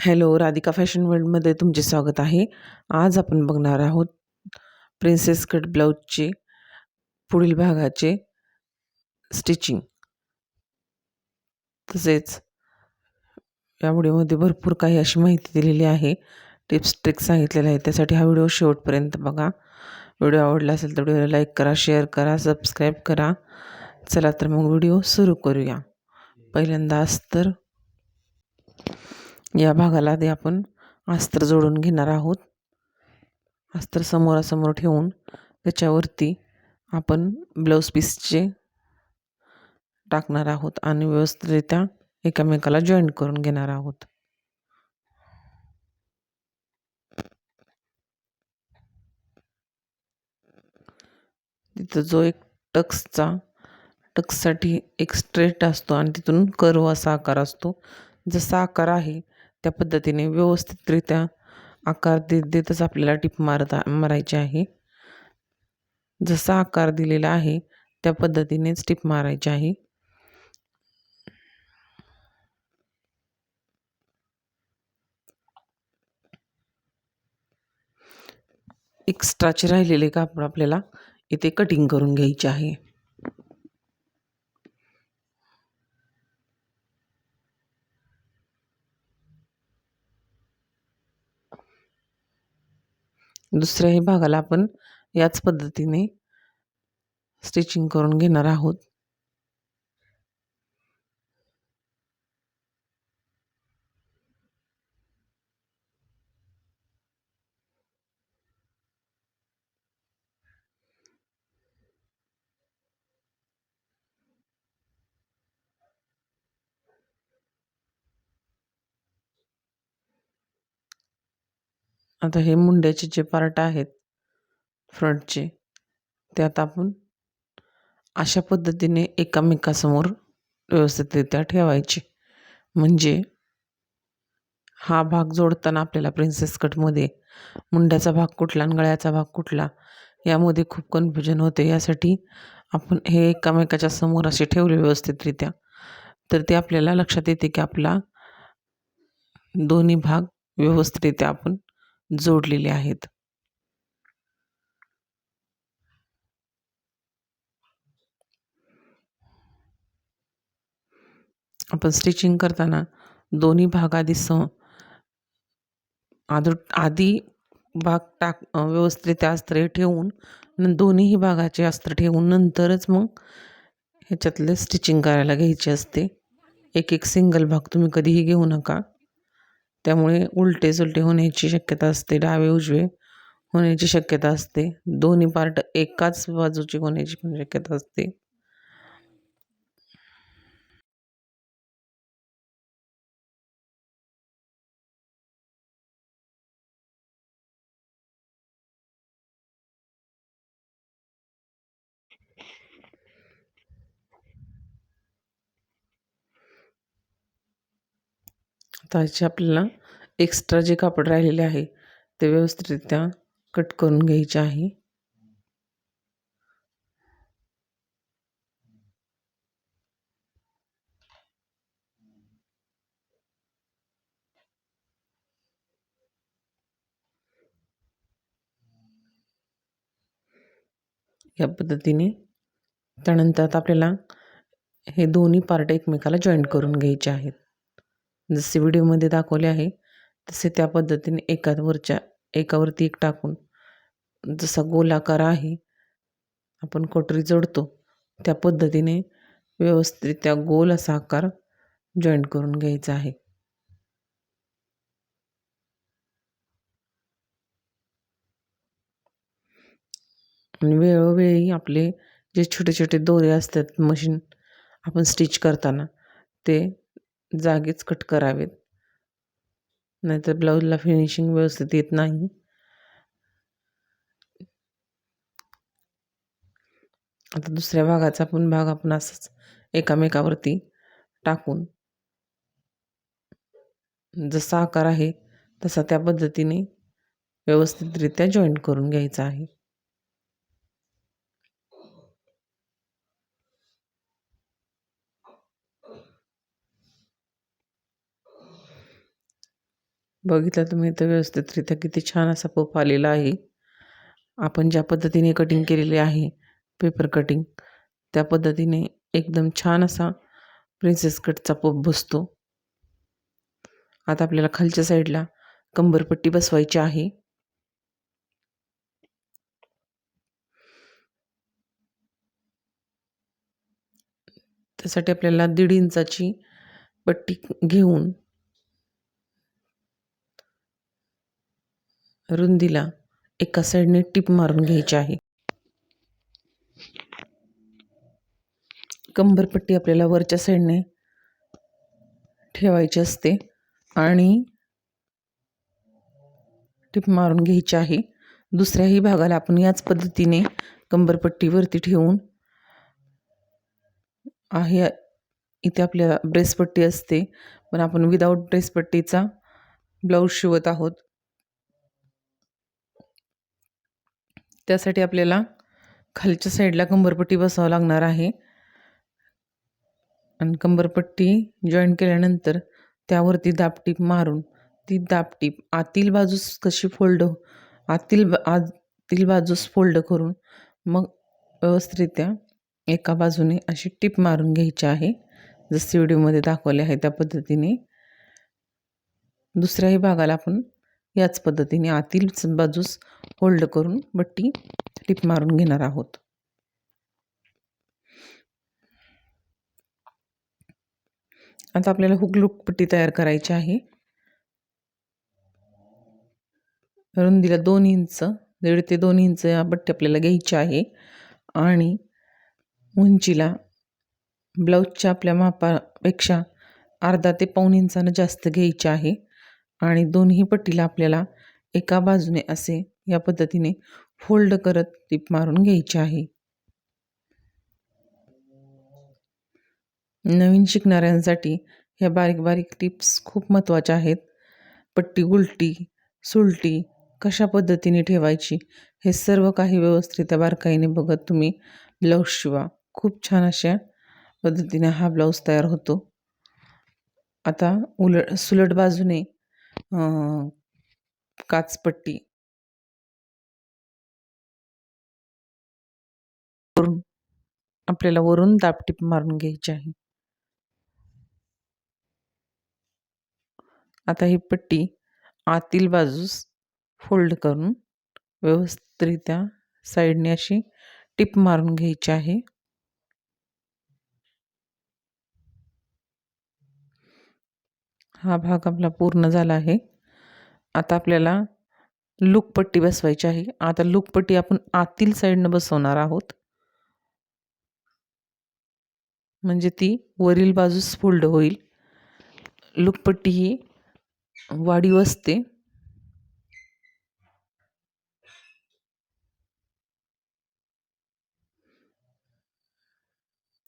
Hello, Radhika fashion वर्ल्डमध्ये तुमचे स्वागत आहे. आज आपण बघणार आहोत प्रिन्सेस कट ब्लाऊजचे पुढील भागाचे स्टिचिंग. तसेच या व्हिडिओमध्ये भरपूर काही अशी माहिती दिलेली आहे, टिप्स ट्रिक्स सांगितलेले आहेत. त्यासाठी हा व्हिडिओ शेवटपर्यंत बघा. व्हिडिओ आवडला असेल तर व्हिडिओला लाईक करा, शेअर करा, सबस्क्राईब करा. चला तर मग व्हिडिओ सुरू करूया. पहिल्यांदा अस्तर, या भागाला आधी आपण अस्तर जोडून घेणार आहोत. अस्तर समोरासमोर ठेवून त्याच्यावरती आपण ब्लाऊज पीसचे टाकणार आहोत आणि व्यवस्थितरित्या एकमेकाला जॉईंट करून घेणार आहोत. तिथं जो एक टक्ससाठी एक स्ट्रेट असतो आणि तिथून कर्व असा आकार असतो. जसा आकार आहे त्या पद्धतीने व्यवस्थितरित्या आकार देतच आपल्याला टिप मारायची आहे. जसा आकार दिलेला आहे त्या पद्धतीनेच टिप मारायची आहे. एक्स्ट्राचे राहिलेले कापड आपल्याला इथे कटिंग करून घ्यायचे आहे. दुसऱ्याही भागाला आपण याच पद्धतीने स्टिचिंग करून घेणार आहोत. आता हे मुंड्याचे जे पार्ट आहेत फ्रंटचे, ते आता आपण अशा पद्धतीने एकामेकासमोर व्यवस्थितरित्या ठेवायचे. म्हणजे हा भाग जोडताना आपल्याला प्रिन्सेस कटमध्ये मुंड्याचा भाग कुठला आणि गळ्याचा भाग कुठला यामध्ये खूप कन्फ्युजन होते. यासाठी आपण हे एकामेकाच्या समोर असे ठेवले व्यवस्थितरित्या तर ते आपल्याला लक्षात येते की आपला दोन्ही भाग व्यवस्थितरित्या आपण जोडलेले आहेत. आपण स्टिचिंग करताना दोन्ही भाग आधी भाग व्यवस्थितरित्या अस्तर ठेवून दोन्हीही भागाचे अस्तर ठेवून नंतरच मग ह्याच्यातले स्टिचिंग करायला घ्यायची असते. एक सिंगल भाग तुम्ही कधीही घेऊ नका. त्यामुळे उलटे सुलटे होण्याची शक्यता असते, डावे उजवे होण्याची शक्यता असते, दोन्ही पार्ट एकाच बाजूची होण्याची पण शक्यता असते. आता ह्याचे आपल्याला एक्स्ट्रा जे कापड राहिलेले आहे ते व्यवस्थितरित्या कट करून घ्यायचे आहे. या पद्धतीने त्यानंतर आपल्याला हे दोन्ही पार्ट एकमेकाला जॉईंट करून घ्यायचे आहेत. जसे व्हिडिओमध्ये दाखवले आहे तसे त्या पद्धतीने एकावरती एक टाकून जसा गोलाकार आहे आपण कोटरी जोडतो त्या पद्धतीने व्यवस्थितरित्या गोल असा आकार जॉईंट करून घ्यायचा आहे. आणि वेळोवेळी आपले जे छोटे छोटे दोरे असतात मशीन आपण स्टिच करताना ते जागीच कट करावेत, नाहीतर ब्लाऊजला फिनिशिंग व्यवस्थित येत नाही. आता दुसऱ्या भागाचा पण भाग आपण असंच एकामेकावरती टाकून जसा आकार आहे तसा त्या पद्धतीने व्यवस्थितरित्या जॉईंट करून घ्यायचा आहे. बघितलं तुम्ही तर व्यवस्थितरित्या किती छान असा पफ आलेला आहे. आपण ज्या पद्धतीने कटिंग केलेली आहे पेपर कटिंग, त्या पद्धतीने एकदम छान असा प्रिन्सेस कटचा पफ बसतो. आता आपल्याला खालच्या साईडला कंबरपट्टी बसवायची आहे. त्यासाठी आपल्याला 1.5 इंचाची पट्टी घेऊन रुंदीला एका साईडने टिप मारून घ्यायची आहे. कंबरपट्टी आपल्याला वरच्या साईडने ठेवायची असते आणि टिप मारून घ्यायची आहे. दुसऱ्याही भागाला आपण याच पद्धतीने कंबरपट्टीवरती ठेवून आहे. इथे आपल्याला ड्रेसपट्टी असते, पण आपण विदाऊट ड्रेसपट्टीचा ब्लाऊज शिवत आहोत. त्यासाठी आपल्याला खालच्या साईडला कंबरपट्टी बसवावं लागणार आहे आणि कंबरपट्टी जॉईन केल्यानंतर त्यावरती दाबटीप मारून ती दाबटीप आतील बाजूस कशी आतील बाजूस फोल्ड करून मग व्यवस्थितरित्या एका बाजूने अशी टिप मारून घ्यायची आहे. जसे व्हिडिओमध्ये दाखवले आहे त्या पद्धतीने दुसऱ्याही भागाला आपण याच पद्धतीने आतील बाजूस होल्ड करून बट्टी टिप मारून घेणार आहोत. आता आपल्याला हुक पट्टी तयार करायची आहे. रुंदीला 2 इंच 1.5 ते 2 इंच या पट्टी आपल्याला घ्यायची आहे आणि उंचीला ब्लाऊजच्या आपल्या मापापेक्षा अर्धा ते पाऊण इंचानं जास्त घ्यायची आहे आणि दोन्ही पट्टीला आपल्याला एका बाजूने असे या पद्धतीने फोल्ड करत टिप मारून घ्यायची आहे. नवीन शिकणाऱ्यांसाठी ह्या बारीक बारीक टिप्स खूप महत्त्वाच्या आहेत. पट्टी उलटी सुलटी कशा पद्धतीने ठेवायची हे सर्व काही व्यवस्थित बारकाईने बघत तुम्ही ब्लाऊज शिवा. खूप छान अशा पद्धतीने हा ब्लाऊज तयार होतो. आता सुलट बाजूने काचपट्टी करून आपल्याला वरून दाबटीप मारून घ्यायची आहे. आता ही पट्टी आतील बाजूस फोल्ड करून व्यवस्थितरित्या साईडने अशी टिप मारून घ्यायची आहे. हा भाग आपला पूर्ण झाला आहे. आता आपल्याला लूकपट्टी बसवायची आहे. आता लूकपट्टी आपण आतील साईडनं बसवणार आहोत, म्हणजे ती वरील बाजूस फोल्ड होईल. लूकपट्टी ही वाढीव असते.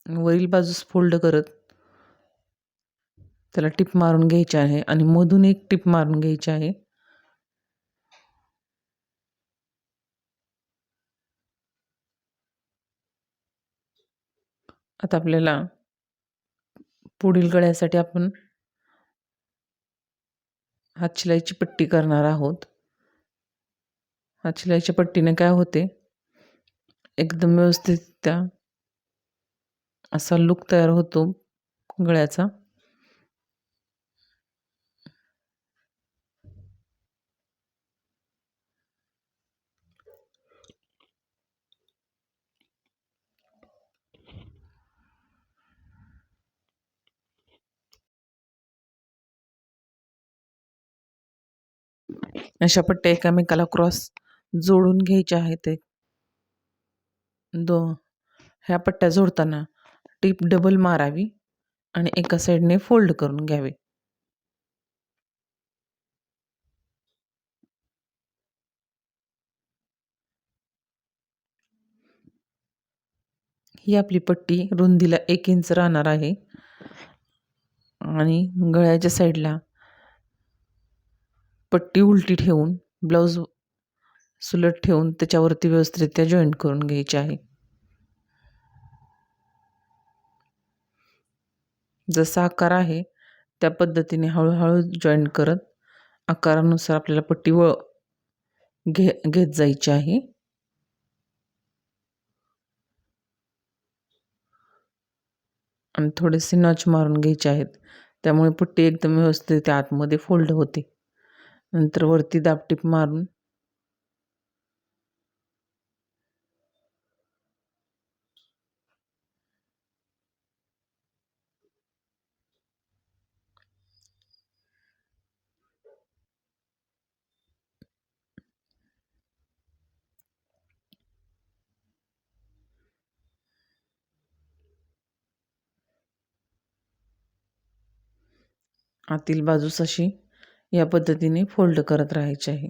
वरील बाजूस फोल्ड करत त्याला टिप मारून घ्यायची आहे आणि मधून एक टिप मारून घ्यायची आहे. आता आपल्याला पुढील गळ्यासाठी आपण हातशिलाईची पट्टी करणार आहोत. हातशिलाईच्या पट्टीने काय होते, एकदम व्यवस्थित असा लूक तयार होतो गळ्याचा. अशा पट्ट्या एकामेकाला क्रॉस जोडून घ्यायच्या आहेत. ह्या पट्ट्या जोडताना टिप डबल मारावी आणि एका साईडने फोल्ड करून घ्यावे. ही आपली पट्टी रुंदीला 1 इंच राहणार आहे आणि गळ्याच्या साईडला पट्टी उलटी ठेवून ब्लाऊज सुलट ठेवून त्याच्यावरती व्यवस्थितरित्या जॉईंट करून घ्यायची आहे. जसा आकार आहे त्या पद्धतीने हळूहळू जॉईंट करत आकारानुसार आपल्याला पट्टी घेत जायची आहे. आणि थोडेसे नॉच मारून घ्यायचे आहेत. त्यामुळे पट्टी एकदम व्यवस्थित त्या आतमध्ये फोल्ड होते. नंतर वरती दाबटीप मारून आतील बाजूस अशी या पद्धतीने फोल्ड करत राहायचे आहे.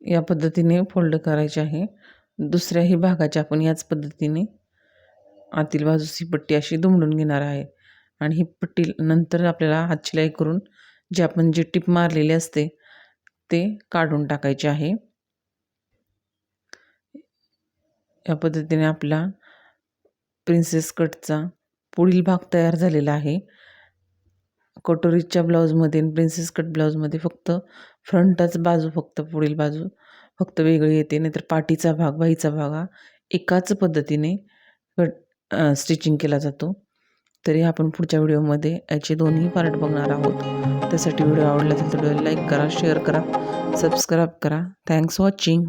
या पद्धतीने फोल्ड करायचे आहे. दुसऱ्याही भागाच्या आपण याच पद्धतीने आतील बाजूस ही पट्टी अशी दुमडून घेणार आहे. आणि ही पट्टी नंतर आपल्याला हात शिलाई करून आपण जी टिप मारलेली असते ते काढून टाकायचे आहे. या पद्धतीने आपला प्रिन्सेस कटचा पुढील भाग तयार झालेला आहे. कटोरीच्या ब्लाऊजमध्ये आणि प्रिन्सेस कट ब्लाऊजमध्ये फक्त फ्रंटच बाजू फक्त पुढील बाजू फक्त वेगळी येते, नाहीतर पाठीचा भाग बाहीचा भाग हा एकाच पद्धतीने स्टिचिंग केला जातो. तरी आपण पुढच्या व्हिडिओमध्ये याचे दोन्ही पार्ट बघणार आहोत. त्यासाठी व्हिडिओ आवडला असेल तर व्हिडिओला लाईक करा, शेअर करा, सबस्क्राईब करा. Thanks watching.